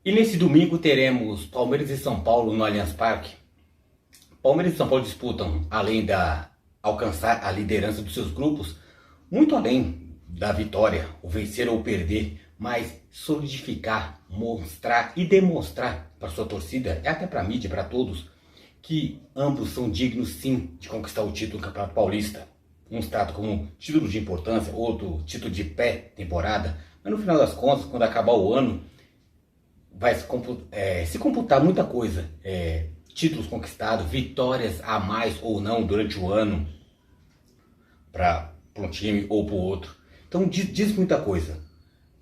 E nesse domingo teremos Palmeiras e São Paulo no Allianz Parque. Palmeiras e São Paulo disputam, além da alcançar a liderança dos seus grupos, muito além da vitória, o vencer ou perder, mas solidificar, mostrar e demonstrar para sua torcida, e até para a mídia, para todos, que ambos são dignos sim de conquistar o título do Campeonato Paulista. Uns tratam como título de importância, outro título de pré-temporada, mas no final das contas, quando acabar o ano, vai se computar muita coisa. Títulos conquistados, vitórias a mais ou não durante o ano para um time ou para o outro. Então diz muita coisa.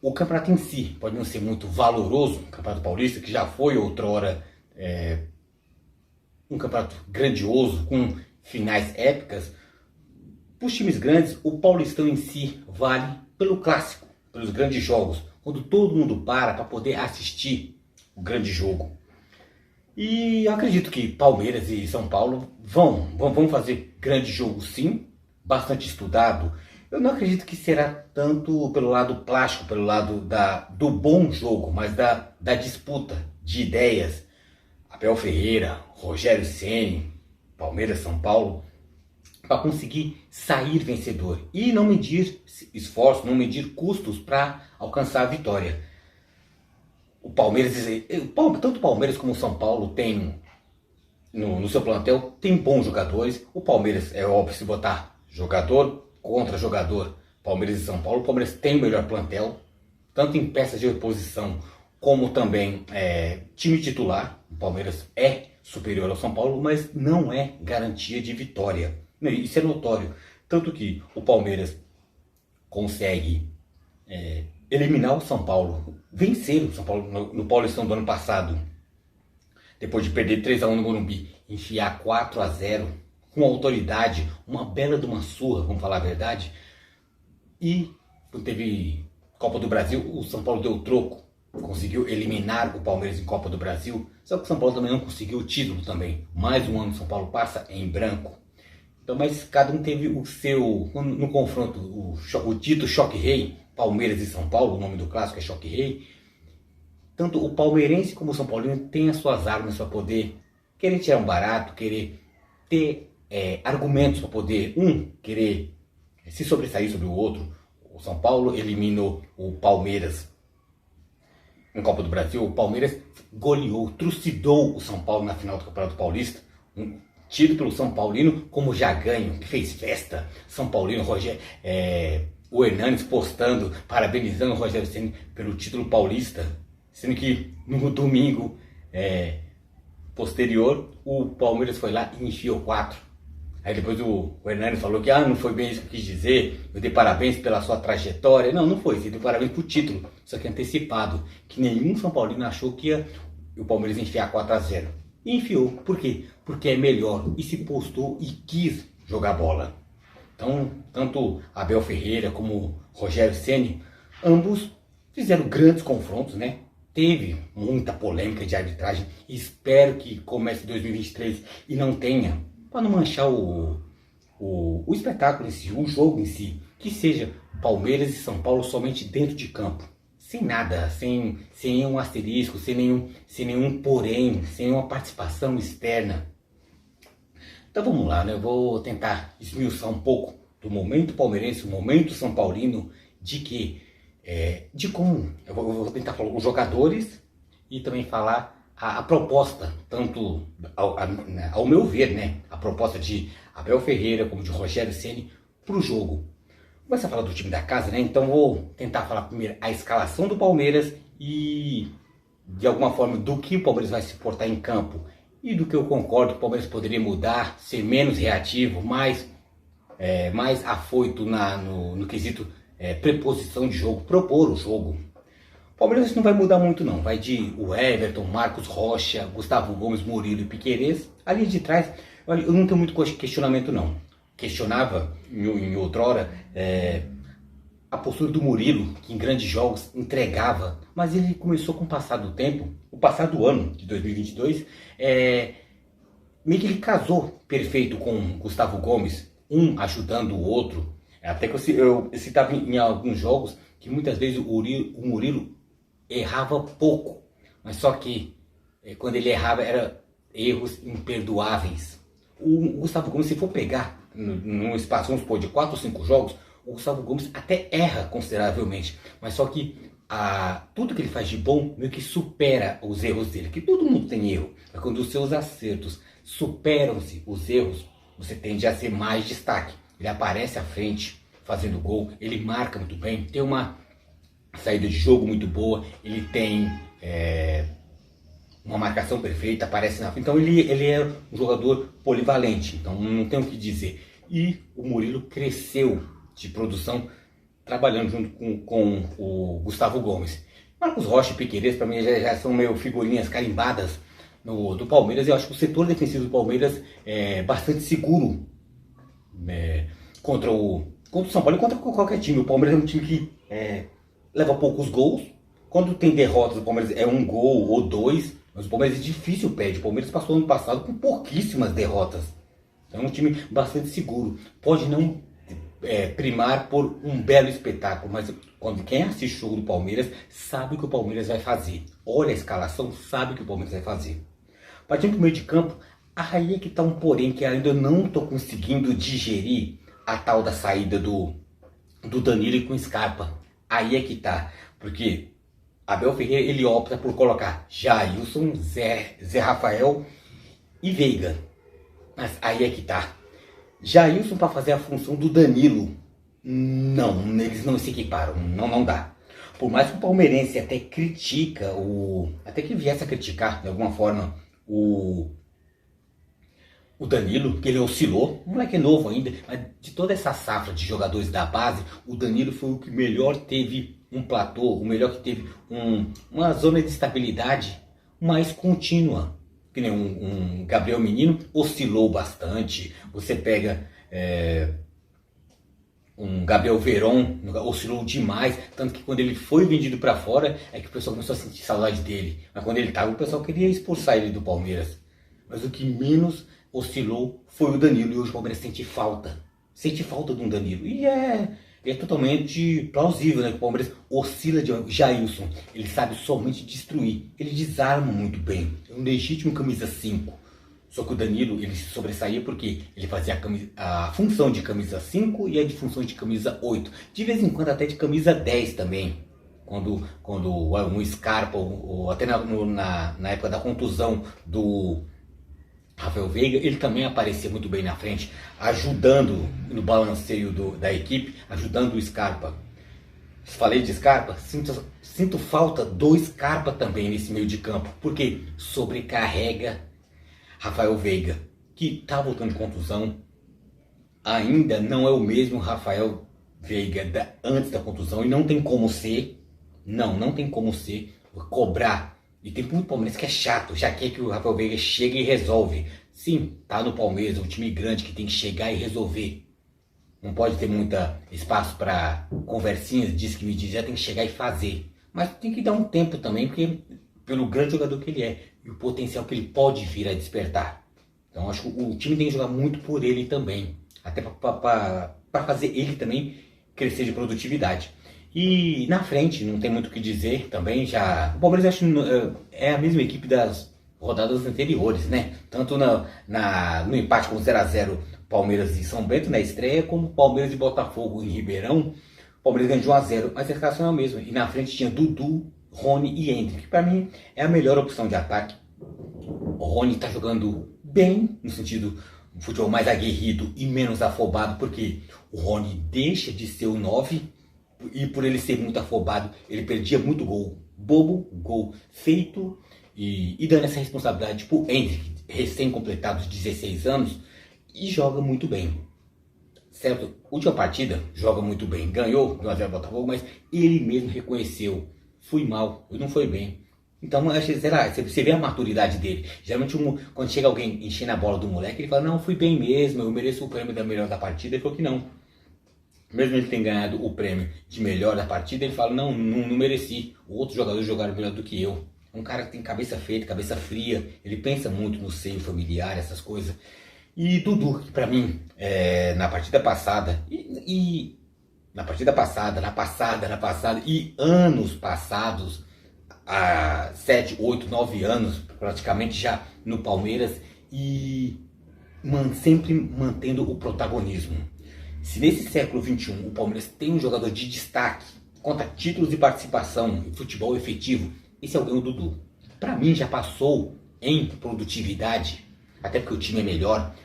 O campeonato em si pode não ser muito valoroso, o Campeonato Paulista, que já foi outrora um campeonato grandioso, com finais épicas. Para os times grandes, o Paulistão em si vale pelo clássico, pelos grandes jogos, quando todo mundo para poder assistir o grande jogo. E eu acredito que Palmeiras e São Paulo vão fazer grande jogo sim, bastante estudado. Eu não acredito que será tanto pelo lado plástico, pelo lado do bom jogo, mas da disputa de ideias. Abel Ferreira, Rogério Ceni, Palmeiras, São Paulo, para conseguir sair vencedor e não medir esforço, não medir custos para alcançar a vitória. O Palmeiras, tanto o Palmeiras como o São Paulo tem no seu plantel, tem bons jogadores. O Palmeiras, é óbvio, se botar jogador contra jogador, Palmeiras e São Paulo, o Palmeiras tem o melhor plantel, tanto em peças de reposição como também time titular. O Palmeiras é superior ao São Paulo, mas não é garantia de vitória. Isso é notório. Tanto que o Palmeiras consegue eliminar o São Paulo, vencer o São Paulo no Paulistão do ano passado, depois de perder 3-1 no Morumbi, enfiar 4-0 com autoridade, uma bela de uma surra, vamos falar a verdade. E quando teve Copa do Brasil, o São Paulo deu o troco, conseguiu eliminar o Palmeiras em Copa do Brasil, só que o São Paulo também não conseguiu o título também. Mais um ano o São Paulo passa em branco. Então, mas cada um teve o seu, no confronto, o dito choque rei, Palmeiras e São Paulo, o nome do clássico é choque rei. Tanto o palmeirense como o São Paulino tem as suas armas para poder querer tirar um barato, querer ter argumentos para poder, querer se sobressair sobre o outro. O São Paulo eliminou o Palmeiras em Copa do Brasil, o Palmeiras goleou, trucidou o São Paulo na final do Campeonato Paulista, tido pelo São Paulino como já ganho, que fez festa. São Paulino, o Hernanes postando, parabenizando o Rogério Ceni pelo título paulista, sendo que no domingo posterior o Palmeiras foi lá e enfiou 4. Aí depois o Hernanes falou que não foi bem isso que eu quis dizer, eu dei parabéns pela sua trajetória. Não foi, você deu parabéns pro título, só que antecipado, que nenhum São Paulino achou que ia o Palmeiras enfiar 4-0. E enfiou, por quê? Porque é melhor, e se postou e quis jogar bola. Então, tanto Abel Ferreira como Rogério Ceni, ambos fizeram grandes confrontos, né? Teve muita polêmica de arbitragem, espero que comece 2023 e não tenha, para não manchar o espetáculo em si, o jogo em si, que seja Palmeiras e São Paulo somente dentro de campo, sem nada, sem nenhum asterisco, sem nenhum porém, sem nenhuma participação externa. Então vamos lá, né? Eu vou tentar esmiuçar um pouco do momento palmeirense, o momento são paulino, de como, eu vou tentar falar os jogadores e também falar a proposta, tanto ao meu ver, né, a proposta de Abel Ferreira como de Rogério Ceni para o jogo. Vou começar a falar do time da casa, né? Então vou tentar falar primeiro a escalação do Palmeiras e de alguma forma do que o Palmeiras vai se portar em campo e do que eu concordo que o Palmeiras poderia mudar, ser menos reativo, mais afoito no quesito preposição de jogo, propor o jogo. O Palmeiras não vai mudar muito não, vai de o Everton, Marcos Rocha, Gustavo Gomes, Murilo e Piquerez. A linha de trás, olha, eu não tenho muito questionamento não. Questionava em outrora a postura do Murilo, que em grandes jogos entregava, mas ele começou com o passar do tempo, o passar do ano de 2022, meio que ele casou perfeito com Gustavo Gomes, um ajudando o outro. Até que eu citava em alguns jogos que muitas vezes o Murilo errava pouco, Mas só que quando ele errava, eram erros imperdoáveis. O Gustavo Gomes, se for pegar num espaço, vamos supor, de 4 ou 5 jogos, o Gustavo Gomes até erra consideravelmente. Mas só que tudo que ele faz de bom meio que supera os erros dele. Que todo mundo tem erro. Mas quando os seus acertos superam-se os erros, você tende a ser mais destaque. Ele aparece à frente fazendo gol, ele marca muito bem, tem uma saída de jogo muito boa, ele tem uma marcação perfeita, aparece na frente. Então ele é um jogador polivalente, então não tem o que dizer. E o Murilo cresceu de produção trabalhando junto com o Gustavo Gomes. Marcos Rocha e Piquerez, para mim, já são meio figurinhas carimbadas do Palmeiras. Eu acho que o setor defensivo do Palmeiras é bastante seguro contra o São Paulo e contra qualquer time. O Palmeiras é um time que leva poucos gols. Quando tem derrotas, o Palmeiras é um gol ou dois, mas o Palmeiras é difícil perde. O Palmeiras passou ano passado com pouquíssimas derrotas. Então é um time bastante seguro. Pode não primar por um belo espetáculo, mas quem assiste o jogo do Palmeiras sabe o que o Palmeiras vai fazer. Olha a escalação, sabe o que o Palmeiras vai fazer. Partindo para o meio de campo, aí é que está um porém que ainda não estou conseguindo digerir a tal da saída do Danilo com Scarpa. Aí é que tá, porque Abel Ferreira ele opta por colocar Jailson, Zé Rafael e Veiga. Mas aí é que tá. Jailson para fazer a função do Danilo, não, eles não se equiparam, não dá. Por mais que o palmeirense até critica, até que viesse a criticar de alguma forma o Danilo, que ele oscilou, o moleque é novo ainda, mas de toda essa safra de jogadores da base, o Danilo foi o que melhor teve um platô, o melhor que teve uma zona de estabilidade mais contínua. Que nem um Gabriel Menino oscilou bastante. Você pega um Gabriel Veron, oscilou demais. Tanto que quando ele foi vendido para fora, é que o pessoal começou a sentir saudade dele. Mas quando ele estava, o pessoal queria expulsar ele do Palmeiras. Mas o que menos oscilou foi o Danilo. E hoje o Palmeiras sente falta. Sente falta de um Danilo. E é totalmente plausível, né? Que o Palmeiras oscila de Jailson. Ele sabe somente destruir. Ele desarma muito bem. É um legítimo camisa 5. Só que o Danilo, ele se sobressaía porque ele fazia a função de camisa 5 e a de função de camisa 8. De vez em quando até de camisa 10 também. Quando um Scarpa, ou até na época da contusão do Rafael Veiga, ele também aparecia muito bem na frente, ajudando no balanceio da equipe, ajudando o Scarpa. Falei de Scarpa, sinto falta do Scarpa também nesse meio de campo, porque sobrecarrega Rafael Veiga, que está voltando de contusão, ainda não é o mesmo Rafael Veiga antes da contusão, e não tem como ser, não tem como ser, cobrar. E tem muito palmeirense que é chato, já quer que o Rafael Veiga chegue e resolve. Sim, tá no Palmeiras, é um time grande que tem que chegar e resolver. Não pode ter muito espaço para conversinhas, diz que me diz, já tem que chegar e fazer. Mas tem que dar um tempo também, porque pelo grande jogador que ele é e o potencial que ele pode vir a despertar. Então acho que o time tem que jogar muito por ele também, até para fazer ele também crescer de produtividade. E na frente, não tem muito o que dizer também, já. O Palmeiras acho é a mesma equipe das rodadas anteriores, né? Tanto no empate com 0x0 Palmeiras e São Bento na estreia, como Palmeiras e Botafogo em Ribeirão. O Palmeiras ganhou de 1x0, mas a escalação é a mesma. E na frente tinha Dudu, Rony e Endrick, que para mim é a melhor opção de ataque. O Rony está jogando bem, no sentido do futebol mais aguerrido e menos afobado, porque o Rony deixa de ser o 9. E por ele ser muito afobado, ele perdia muito gol. Bobo, gol feito. E dando essa responsabilidade pro Endrick, recém-completado 16 anos, e joga muito bem. Certo? Última partida, joga muito bem. Ganhou do 1x0 Botafogo, mas ele mesmo reconheceu. Fui mal, não foi bem. Então, você vê a maturidade dele. Geralmente, quando chega alguém enchendo a bola do moleque, ele fala, não, fui bem mesmo, eu mereço o prêmio da melhor da partida. Ele falou que não. Mesmo ele tendo ganhado o prêmio de melhor da partida, ele fala, não mereci. Outros jogadores jogaram melhor do que eu. Um cara que tem cabeça feita, cabeça fria. Ele pensa muito no seio familiar, essas coisas. E Dudu, que pra mim, na partida passada, na partida passada, na passada, e anos passados, há 7, 8, 9 anos praticamente já no Palmeiras e sempre mantendo o protagonismo. Se nesse século XXI o Palmeiras tem um jogador de destaque, conta títulos de participação em futebol efetivo, esse é o Dudu. Para mim já passou em produtividade, até porque o time é melhor,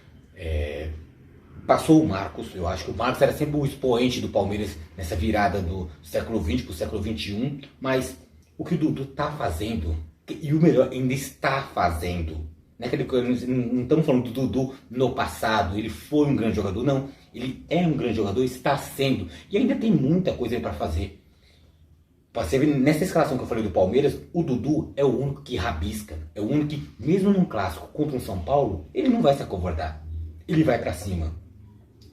passou o Marcos. Eu acho que o Marcos era sempre o expoente do Palmeiras nessa virada do século XX para o século XXI, mas o que o Dudu está fazendo, e o melhor, ainda está fazendo. Não estamos falando do Dudu no passado, ele foi um grande jogador, não. Ele é um grande jogador, está sendo, e ainda tem muita coisa para fazer. Você vê, nessa escalação que eu falei do Palmeiras, o Dudu é o único que rabisca, é o único que, mesmo num clássico contra um São Paulo, ele não vai se acovardar, ele vai para cima.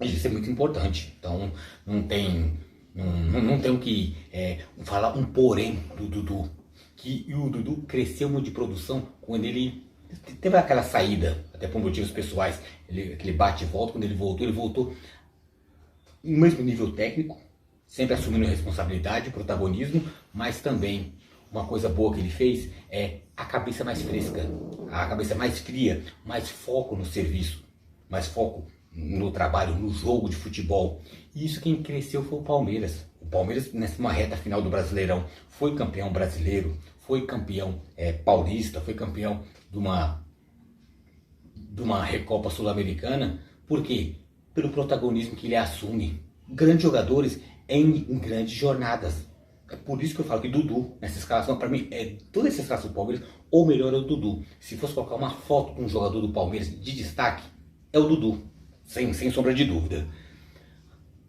Isso é muito importante, então não tem o que falar um porém do Dudu. E o Dudu cresceu muito de produção quando ele teve aquela saída, até por motivos pessoais, aquele bate e volta. Quando ele voltou no mesmo nível técnico, sempre assumindo responsabilidade, protagonismo, mas também uma coisa boa que ele fez é a cabeça mais fresca, a cabeça mais fria, mais foco no serviço, mais foco no trabalho, no jogo de futebol. E isso quem cresceu foi o Palmeiras. O Palmeiras, nessa reta final do Brasileirão, foi campeão brasileiro, foi campeão paulista, foi campeão de uma Recopa Sul-Americana. Por quê? Pelo protagonismo que ele assume. Grandes jogadores em grandes jornadas. É por isso que eu falo que Dudu, nessa escalação, para mim, toda essa escalação do Palmeiras, ou melhor, é o Dudu. Se fosse colocar uma foto com um jogador do Palmeiras de destaque, é o Dudu. Sem sombra de dúvida.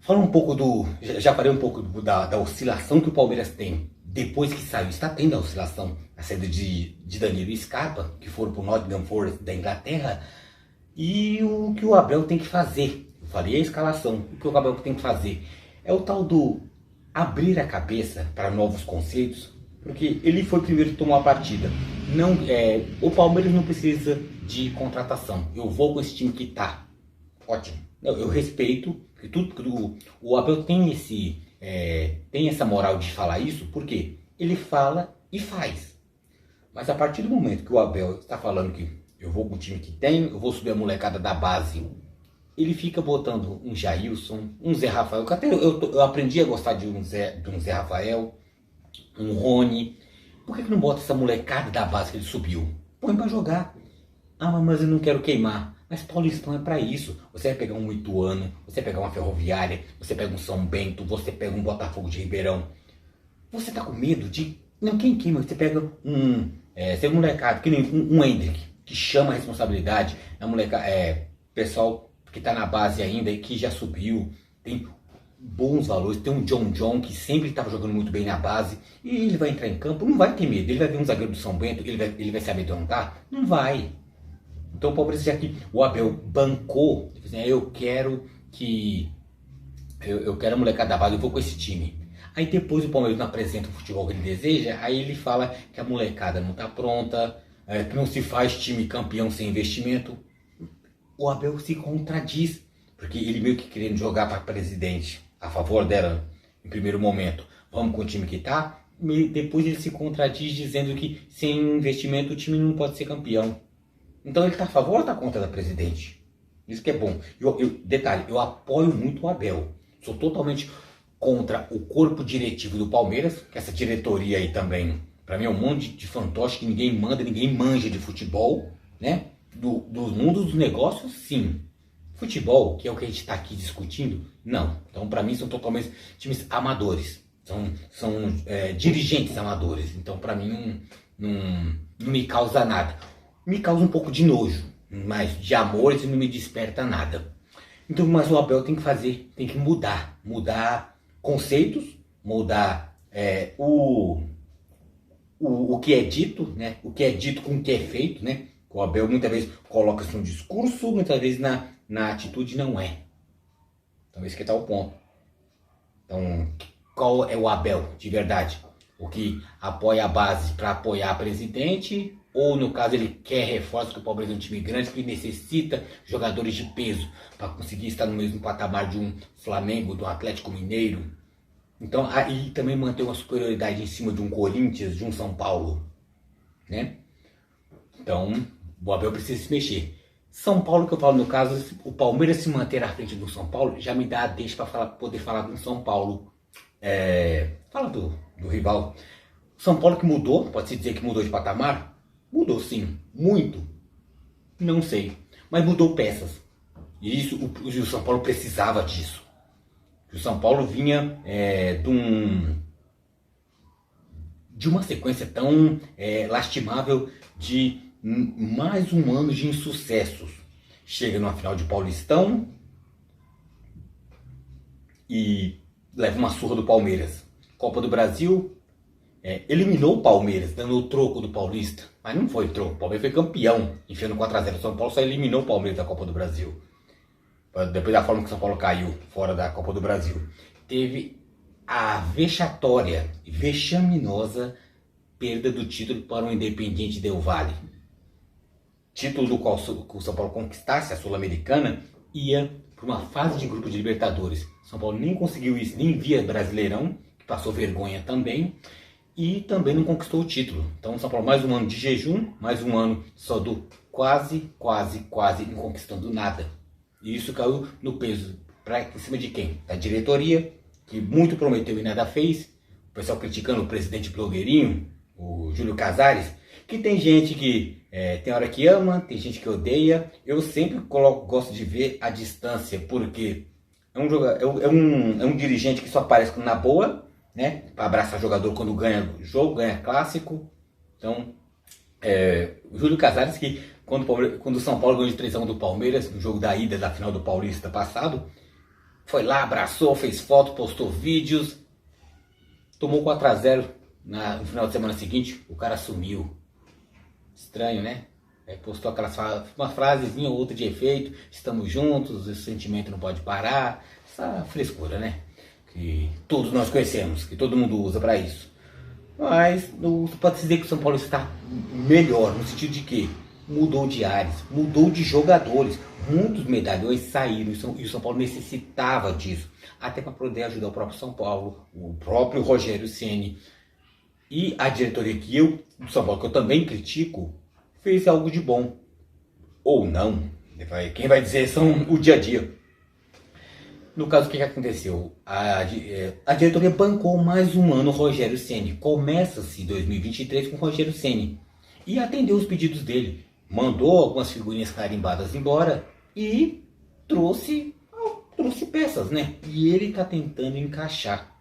Fala um pouco já falei um pouco da oscilação que o Palmeiras tem depois que saiu. Está tendo a oscilação, a saída de Danilo e Scarpa, que foram para o Nottingham Forest da Inglaterra, e o que o Abel tem que fazer. Eu falei a escalação, o que o Abel tem que fazer é o tal do abrir a cabeça para novos conceitos, porque ele foi o primeiro que tomou a partida. O Palmeiras não precisa de contratação. Eu vou com esse time que está. Ótimo. Eu respeito que o Abel tem essa moral de falar isso, porque ele fala e faz. Mas a partir do momento que o Abel está falando que eu vou com o time que tenho, eu vou subir a molecada da base, ele fica botando um Jailson, um Zé Rafael, que até eu aprendi a gostar de um Zé Rafael, um Rony. Por que não bota essa molecada da base que ele subiu? Põe para jogar. Ah, mas eu não quero queimar. Mas Paulistão é para isso. Você vai pegar um Ituano, você vai pegar uma Ferroviária, você pega um São Bento, você pega um Botafogo de Ribeirão. Você tá com medo de... Não, quem queima? Você pega você é um molecado, que nem um Hendrick, que chama a responsabilidade. É um molecado, pessoal que tá na base ainda e que já subiu, tem bons valores. Tem um John, que sempre estava jogando muito bem na base, e ele vai entrar em campo, não vai ter medo. Ele vai ver um zagueiro do São Bento, ele vai se amedrontar? Não vai. Então o Palmeiras, já que o Abel bancou, eu quero a molecada da base, eu vou com esse time. Aí depois o Palmeiras não apresenta o futebol que ele deseja, aí ele fala que a molecada não está pronta, que não se faz time campeão sem investimento. O Abel se contradiz, porque ele meio que querendo jogar para presidente a favor dela em primeiro momento. Vamos com o time que está, depois ele se contradiz dizendo que sem investimento o time não pode ser campeão. Então ele está a favor ou está contra da presidente? Isso que é bom. Detalhe, eu apoio muito o Abel. Sou totalmente contra o corpo diretivo do Palmeiras, que essa diretoria aí também, para mim é um monte de fantoche que ninguém manda, ninguém manja de futebol, né? Do mundo dos negócios, sim. Futebol, que é o que a gente está aqui discutindo, não. Então para mim são totalmente times amadores. São dirigentes amadores. Então para mim não me causa nada. Me causa um pouco de nojo, mas de amor isso não me desperta nada. Então, mas o Abel tem que mudar conceitos, mudar o que é dito, né? O que é dito com o que é feito, né? O Abel muitas vezes coloca isso no discurso, muitas vezes na atitude não é. Então esse que está o ponto. Então, qual é o Abel de verdade? O que apoia a base para apoiar a presidente, ou no caso ele quer reforço, que o Palmeiras é um time grande que necessita jogadores de peso para conseguir estar no mesmo patamar de um Flamengo, do Atlético Mineiro. Então, aí também manter uma superioridade em cima de um Corinthians, de um São Paulo, né? Então, o Abel precisa se mexer. São Paulo, que eu falo no caso, o Palmeiras se manter à frente do São Paulo, já me dá a deixa para poder falar do São Paulo. Fala do rival. São Paulo que mudou, pode-se dizer que mudou de patamar? Mudou sim, muito. Não sei, mas mudou peças. E isso, o São Paulo precisava disso. O São Paulo vinha de uma sequência tão lastimável de mais um ano de insucessos. Chega numa final de Paulistão e leva uma surra do Palmeiras. Copa do Brasil, eliminou o Palmeiras, dando o troco do Paulista. Mas não foi troco, o Palmeiras foi campeão, enfiando 4-0. O São Paulo só eliminou o Palmeiras da Copa do Brasil. Depois da forma que o São Paulo caiu fora da Copa do Brasil. Teve a vexatória, vexaminosa perda do título para o Independiente Del Valle. Título do qual o São Paulo conquistasse, a Sul-Americana, ia para uma fase de grupo de Libertadores. São Paulo nem conseguiu isso, nem via Brasileirão, que passou vergonha também, e também não conquistou o título. Então, São Paulo, mais um ano de jejum, mais um ano só do quase, não conquistando nada. E isso caiu no peso, em cima de quem? Da diretoria, que muito prometeu e nada fez. O pessoal criticando o presidente blogueirinho, o Júlio Casares, que tem gente que tem hora que ama, tem gente que odeia. Eu sempre gosto de ver a distância, porque é um dirigente que só aparece na boa, né? Para abraçar jogador quando ganha jogo, ganha clássico. Então, o Júlio Casares, que quando o São Paulo ganhou de 3-1 do Palmeiras, no jogo da ida da final do Paulista passado, foi lá, abraçou, fez foto, postou vídeos, tomou 4-0 no final de semana seguinte, o cara sumiu. Estranho, né? Postou uma frasezinha ou outra de efeito, estamos juntos, esse sentimento não pode parar, essa frescura, né? Que todos nós conhecemos, que todo mundo usa para isso. Mas pode dizer que o São Paulo está melhor, no sentido de que mudou de ares, mudou de jogadores. Muitos medalhões saíram e o São Paulo necessitava disso. Até para poder ajudar o próprio São Paulo, o próprio Rogério Ceni. E a diretoria do São Paulo, que eu também critico, fez algo de bom. Ou não. Quem vai dizer são o dia a dia. No caso, o que aconteceu? A diretoria bancou mais um ano o Rogério Ceni. Começa-se 2023 com o Rogério Ceni. E atendeu os pedidos dele. Mandou algumas figurinhas carimbadas embora e trouxe peças, né? E ele está tentando encaixar.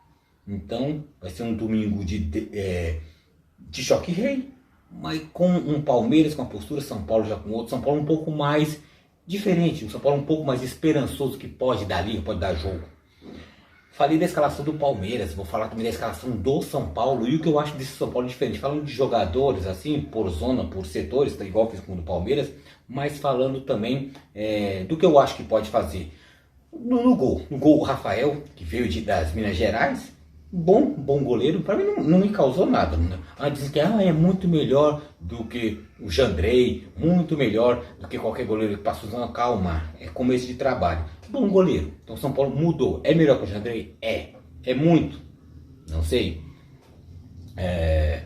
Então, vai ser um domingo de choque rei, mas com um Palmeiras com uma postura, São Paulo já com outro, São Paulo um pouco mais diferente, um São Paulo um pouco mais esperançoso, que pode dar liga, pode dar jogo. Falei da escalação do Palmeiras, vou falar também da escalação do São Paulo e o que eu acho desse São Paulo diferente. Falando de jogadores, assim, por zona, por setores, tá igual fiz com o do Palmeiras, mas falando também do que eu acho que pode fazer. No gol, o Rafael, que veio das Minas Gerais, bom goleiro, para mim não me causou nada. Dizem que é muito melhor do que o Jandrei, muito melhor do que qualquer goleiro que passa usando. Calma, é começo de trabalho. Bom goleiro, então São Paulo mudou. É melhor que o Jandrei? É muito, não sei. É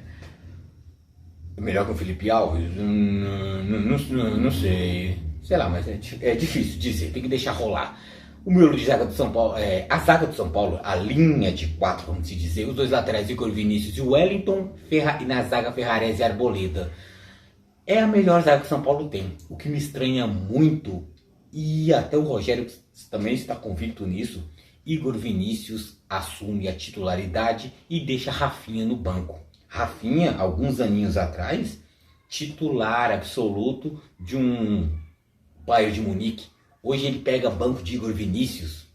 melhor que o Felipe Alves? Não sei, sei lá, mas é difícil dizer, tem que deixar rolar. O miolo de zaga do São Paulo, a zaga do São Paulo, a linha de 4, vamos dizer, os dois laterais, Igor Vinícius e Wellington, e na zaga Ferrarese e Arboleda. É a melhor zaga que o São Paulo tem. O que me estranha muito, e até o Rogério também está convicto nisso, Igor Vinícius assume a titularidade e deixa Rafinha no banco. Rafinha, alguns aninhos atrás, titular absoluto de um Bayern de Munique. Hoje ele pega banco de Igor Vinícius.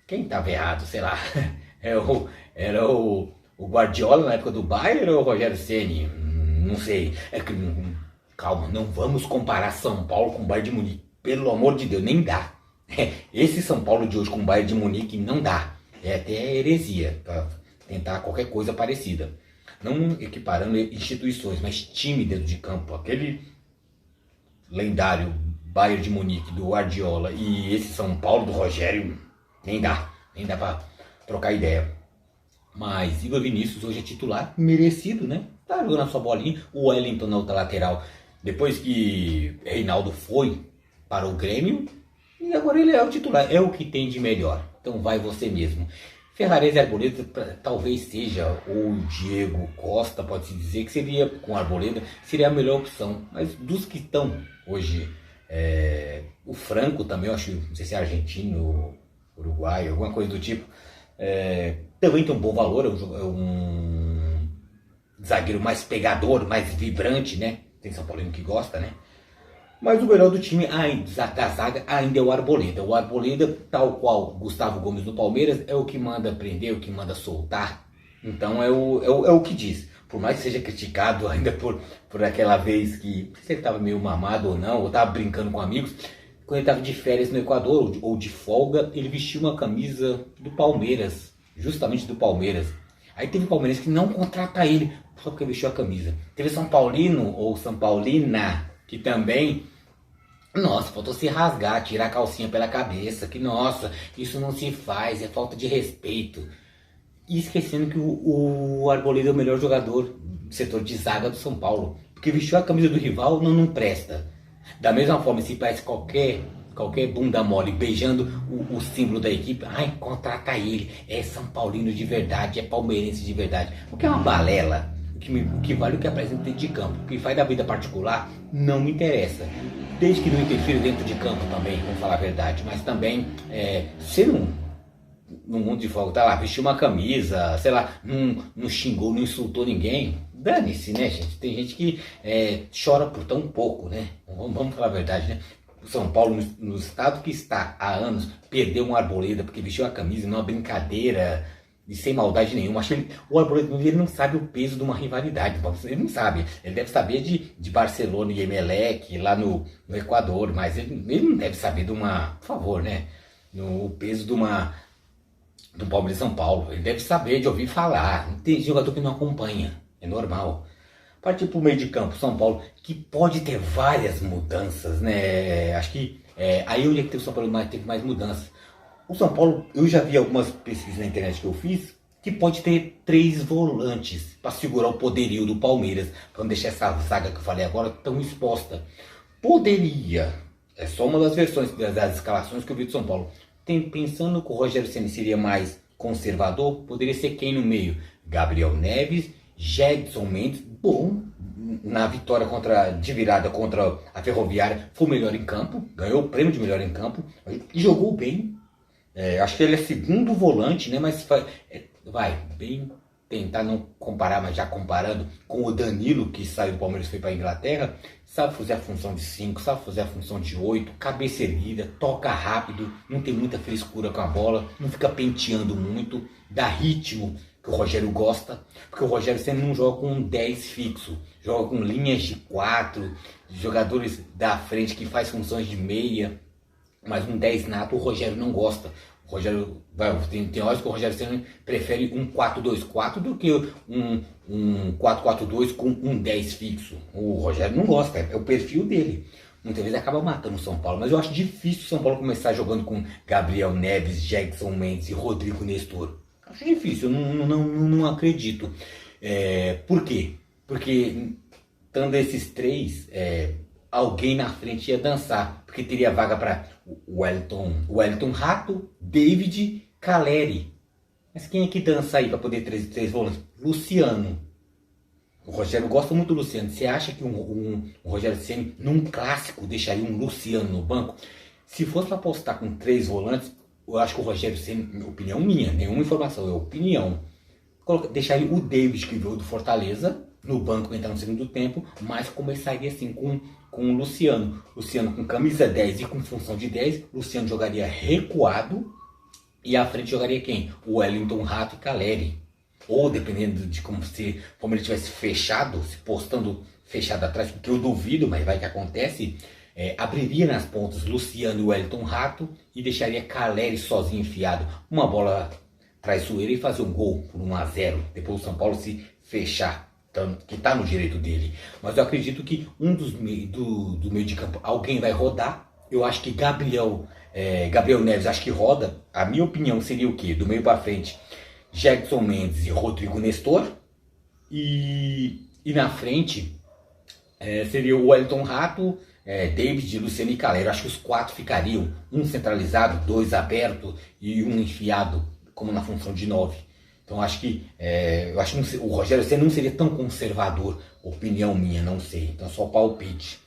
Quem estava errado, sei lá. Era o Guardiola na época do Bayern ou o Rogério Ceni? Não sei. Calma, não vamos comparar São Paulo com o Bayern de Munique. Pelo amor de Deus, nem dá. Esse São Paulo de hoje com o Bayern de Munique não dá. É até heresia para tentar qualquer coisa parecida. Não equiparando instituições, mas time dentro de campo. Aquele lendário Bayern de Munique do Guardiola e esse São Paulo do Rogério, nem dá para trocar ideia. Mas Igor Vinícius hoje é titular, merecido, né? Tá jogando a sua bolinha. O Wellington na outra lateral, depois que Reinaldo foi para o Grêmio, e agora ele é o titular, é o que tem de melhor. Então vai você mesmo. Ferrarese e Arboleda talvez seja, ou Diego Costa, pode-se dizer que seria, com Arboleda, seria a melhor opção. Mas dos que estão hoje, o Franco também, eu acho, não sei se é argentino, uruguaio, alguma coisa do tipo, também tem um bom valor, é um zagueiro mais pegador, mais vibrante, né? Tem São Paulino que gosta, né? Mas o melhor do time da zaga ainda é o Arboleda. O Arboleda, tal qual Gustavo Gomes do Palmeiras, é o que manda prender, o que manda soltar. Então é o que diz. Por mais que seja criticado ainda por aquela vez que, não sei se ele estava meio mamado ou não, ou estava brincando com amigos, quando ele estava de férias no Equador ou de folga, ele vestiu uma camisa do Palmeiras, justamente do Palmeiras. Aí teve palmeirense que não contrata ele só porque vestiu a camisa. Teve São Paulino ou São Paulina que também, nossa, faltou se rasgar, tirar a calcinha pela cabeça, que nossa, isso não se faz, é falta de respeito. E esquecendo que o Arboleda é o melhor jogador do setor de zaga do São Paulo, porque vestiu a camisa do rival não presta. Da mesma forma, se parece qualquer bunda mole beijando o símbolo da equipe, ai, contrata ele, é São Paulino de verdade, é palmeirense de verdade, o que é uma balela. O que vale o que apresenta dentro de campo. O que faz da vida particular não me interessa. Desde que não interfira dentro de campo também, vamos falar a verdade. Mas também, se no mundo de fogo, tá lá, vestiu uma camisa, sei lá, não xingou, não insultou ninguém, dane-se, né, gente? Tem gente que chora por tão pouco, né? Vamos falar a verdade, né? O São Paulo, no estado que está há anos, perdeu um Arboleda porque vestiu a camisa numa brincadeira e sem maldade nenhuma. Acho que o Arboleda ele não sabe o peso de uma rivalidade. Ele não sabe. Ele deve saber de Barcelona e Emelec lá no Equador, mas ele não deve saber de uma, por favor, né? O peso do Palmeiras e São Paulo. Ele deve saber de ouvir falar. Tem jogador que não acompanha. É normal. Partir para o meio de campo, São Paulo, que pode ter várias mudanças, né? Acho que aí onde é que teve o São Paulo teve mais mudanças. O São Paulo, eu já vi algumas pesquisas na internet que eu fiz, que pode ter 3 volantes para segurar o poderio do Palmeiras, para não deixar essa zaga que eu falei agora tão exposta. Poderia, é só uma das versões das escalações que eu vi do São Paulo. Pensando que o Rogério Ceni seria mais conservador, poderia ser quem no meio? Gabriel Neves, Gedson Mendes, bom, na vitória de virada contra a Ferroviária, foi o melhor em campo, ganhou o prêmio de melhor em campo, e jogou bem. Acho que ele é segundo volante, né? Mas vai bem tentar não comparar, mas já comparando com o Danilo, que saiu do Palmeiras e foi para a Inglaterra, sabe fazer a função de 5, sabe fazer a função de 8, cabeça erguida, toca rápido, não tem muita frescura com a bola, não fica penteando muito, dá ritmo, que o Rogério gosta, porque o Rogério sempre não joga com um 10 fixo, joga com linhas de 4, jogadores da frente que faz funções de meia, mas um 10 nato o Rogério não gosta. O Rogério, tem horas que o Rogério sempre prefere um 4-2-4 do que um 4-4-2 com um 10 fixo. O Rogério não gosta, é o perfil dele. Muitas vezes acaba matando o São Paulo, mas eu acho difícil o São Paulo começar jogando com Gabriel Neves, Gedson Mendes e Rodrigo Nestor. Acho difícil, eu não acredito. Por quê? Porque, estando esses 3, alguém na frente ia dançar, porque teria vaga para Wellington Rato, David, Caleri. Mas quem é que dança aí para poder 3 volantes? Luciano. O Rogério gosta muito do Luciano. Você acha que o Rogério Ceni, num clássico, deixaria um Luciano no banco? Se fosse para apostar com 3 volantes, eu acho que o Rogério Ceni, opinião minha, nenhuma informação, é opinião, deixaria o David, que veio do Fortaleza, no banco entrar no segundo tempo, mas começaria assim com o Luciano. Luciano com camisa 10 e com função de 10, Luciano jogaria recuado e à frente jogaria quem? O Wellington Rato e Caleri. Ou dependendo de como ele tivesse fechado, se postando fechado atrás, porque eu duvido, mas vai que acontece, abriria nas pontas Luciano e Wellington Rato e deixaria Caleri sozinho enfiado. Uma bola traiçoeira e fazer um gol por 1-0. Depois o São Paulo se fechar, que está no direito dele. Mas eu acredito que do meio de campo alguém vai rodar. Eu acho que Gabriel Neves acho que roda. A minha opinião seria o quê? Do meio para frente, Jegson Mendes e Rodrigo Nestor. E na frente seria o Wellington Rato, David, Luciano e Calero. Acho que os 4 ficariam, um centralizado, 2 aberto e um enfiado como na função de 9. Então acho que o Rogério Ceni não seria tão conservador, opinião minha, não sei. Então só palpite.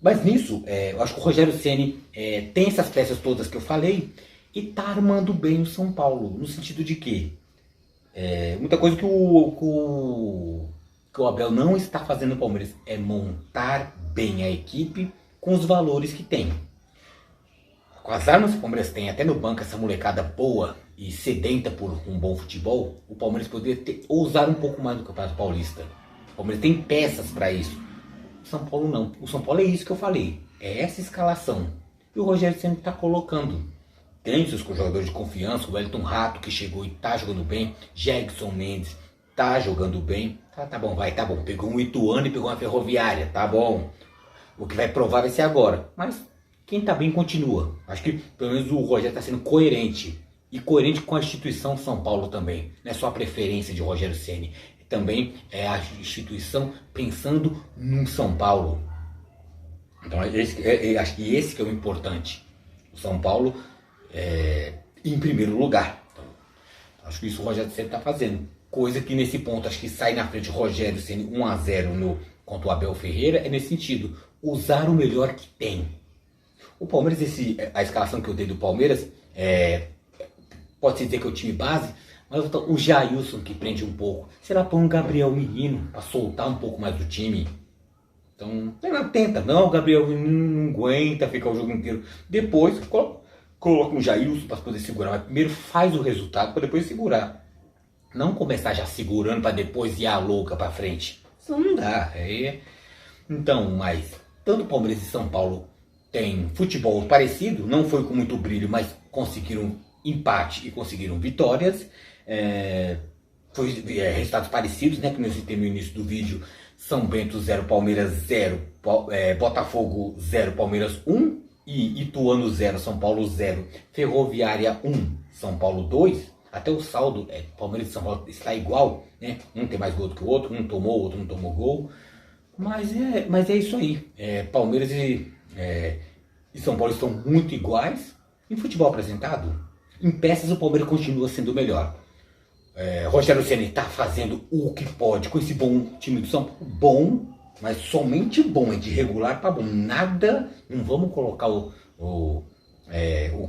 Mas nisso, eu acho que o Rogério Ceni tem essas peças todas que eu falei e tá armando bem o São Paulo, no sentido de que muita coisa que o Abel não está fazendo no Palmeiras é montar bem a equipe com os valores que tem. Com as armas que o Palmeiras tem, até no banco, essa molecada boa e sedenta por um bom futebol, o Palmeiras poderia ousar um pouco mais no Campeonato Paulista. O Palmeiras tem peças para isso. O São Paulo não. O São Paulo é isso que eu falei. É essa escalação. E o Rogério sempre está colocando. Tem seus jogadores de confiança, o Wellington Rato, que chegou e está jogando bem. Jegson Mendes está jogando bem. Tá bom, tá bom. Pegou um Ituano e pegou uma Ferroviária. Tá bom. O que vai provar vai ser agora. Mas quem tá bem continua. Acho que pelo menos o Rogério está sendo coerente. E coerente com a instituição São Paulo também. Não é só a preferência de Rogério Ceni. Também é a instituição pensando no São Paulo. Então acho que esse que é o importante. O São Paulo em primeiro lugar. Então, acho que isso o Rogério Ceni está fazendo. Coisa que nesse ponto acho que sai na frente o Rogério Ceni 1-0 contra o Abel Ferreira. É nesse sentido. Usar o melhor que tem. O Palmeiras, a escalação que eu dei do Palmeiras, pode-se dizer que é o time base, mas o Jailson que prende um pouco. Será põe um Gabriel Menino para soltar um pouco mais do time? Então, tenta. Não, o Gabriel Menino não aguenta ficar o jogo inteiro. Depois, coloca um Jailson para poder segurar. Mas primeiro faz o resultado para depois segurar. Não começar já segurando para depois ir a louca para frente. Isso não dá. Então, mas tanto Palmeiras e São Paulo tem futebol parecido. Não foi com muito brilho, mas conseguiram empate e conseguiram vitórias. Resultados parecidos, né? Como eu citei no início do vídeo. São Bento 0, Palmeiras 0, Botafogo 0, Palmeiras 1 e Ituano 0, São Paulo 0, Ferroviária 1, São Paulo 2. Até o saldo, Palmeiras e São Paulo está igual, né? Um tem mais gol do que o outro, um tomou, o outro não tomou gol. Mas é isso aí. Palmeiras e São Paulo estão muito iguais. Em futebol apresentado, em peças o Palmeiras continua sendo melhor. Rogério Ceni está fazendo o que pode com esse bom time do São Paulo. Bom, mas somente bom, de regular para bom. Nada, não vamos colocar o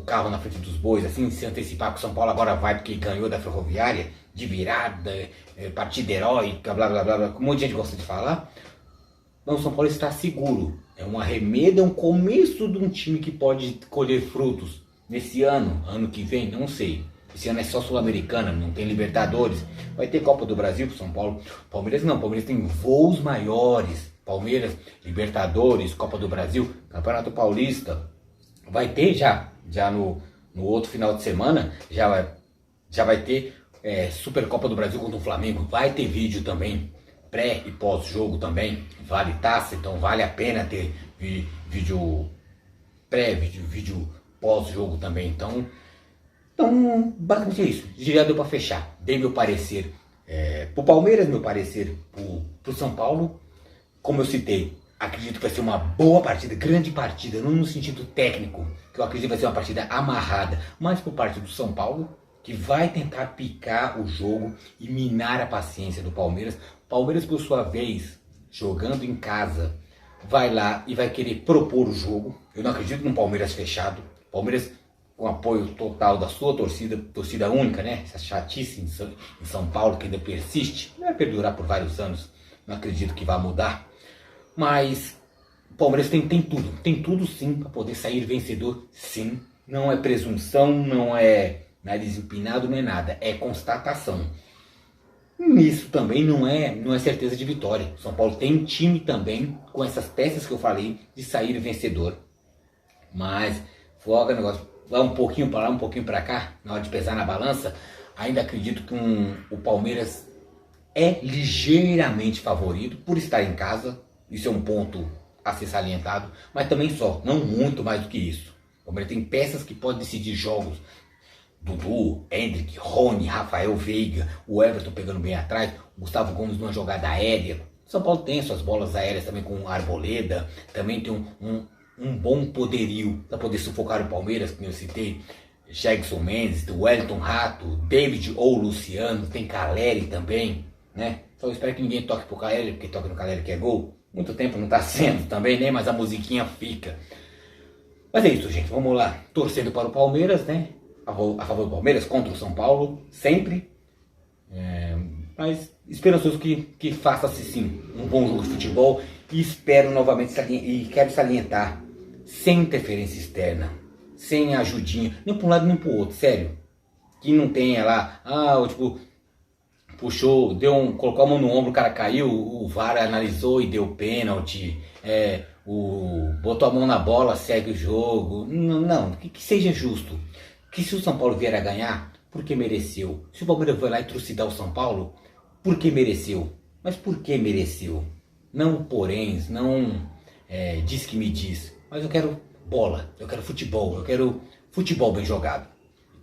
carro na frente dos bois, assim, se antecipar que o São Paulo agora vai porque ganhou da Ferroviária, de virada, partida heróica, blá blá blá blá, como um monte de gente gosta de falar. Não, o São Paulo está seguro. É um arremedo, é um começo de um time que pode colher frutos nesse ano que vem, não sei. Esse ano é só Sul-Americana, não tem Libertadores. Vai ter Copa do Brasil pro São Paulo. Palmeiras não, Palmeiras tem voos maiores. Palmeiras, Libertadores, Copa do Brasil, Campeonato Paulista. Vai ter já no outro final de semana, já vai ter Supercopa do Brasil contra o Flamengo. Vai ter vídeo também, pré e pós-jogo também. Vale taça, então vale a pena ter vídeo pré, vídeo pós-jogo também. Então, basicamente é isso. Já deu para fechar. Dei meu parecer pro Palmeiras, meu parecer pro São Paulo. Como eu citei, acredito que vai ser uma boa partida, grande partida, não no sentido técnico, que eu acredito que vai ser uma partida amarrada, mas por parte do São Paulo, que vai tentar picar o jogo e minar a paciência do Palmeiras. Palmeiras, por sua vez, jogando em casa, vai lá e vai querer propor o jogo. Eu não acredito num Palmeiras fechado. Palmeiras com apoio total da sua torcida única, né? Essa chatice em São Paulo que ainda persiste, vai perdurar por vários anos. Não acredito que vá mudar. Mas o Palmeiras tem tudo sim para poder sair vencedor, sim. Não é presunção, não é nariz empinado, não é nada, é constatação. Nisso também não é certeza de vitória. São Paulo tem time também, com essas peças que eu falei, de sair vencedor. Mas foca o negócio, vai um pouquinho para lá, um pouquinho para cá, na hora de pesar na balança. Ainda acredito que o Palmeiras é ligeiramente favorito por estar em casa. Isso é um ponto a ser salientado, mas também só, não muito mais do que isso. O Palmeiras tem peças que podem decidir jogos. Dudu, Hendrick, Rony, Rafael Veiga, o Everton pegando bem atrás, o Gustavo Gomes numa jogada aérea. São Paulo tem suas bolas aéreas também com Arboleda, também tem um bom poderio para poder sufocar o Palmeiras, que eu citei. Jackson Mendes, Wellington Rato, David ou Luciano, tem Caleri também, né? Só espero que ninguém toque pro Caleri, porque toca no Caleri que é gol. Muito tempo não tá sendo também, né? Mas a musiquinha fica. Mas é isso, gente. Vamos lá. Torcendo para o Palmeiras, né? A favor do Palmeiras, contra o São Paulo, sempre. Mas esperançoso que faça-se sim um bom jogo de futebol. E espero novamente, e quero salientar, sem interferência externa, sem ajudinha, nem para um lado nem para o outro, sério. Que não tenha lá, tipo, puxou, colocou a mão no ombro, o cara caiu, o VAR analisou e deu pênalti, botou a mão na bola, segue o jogo. Não, que seja justo. Que se o São Paulo vier a ganhar, porque mereceu. Se o Palmeiras vai lá e trucidar o São Paulo, porque mereceu. Mas por que mereceu? Não poréns, não diz que me diz. Mas eu quero bola, eu quero futebol bem jogado.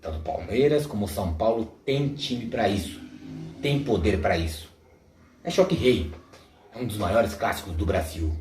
Tanto o Palmeiras como o São Paulo tem time para isso. Tem poder para isso. É choque rei. É um dos maiores clássicos do Brasil.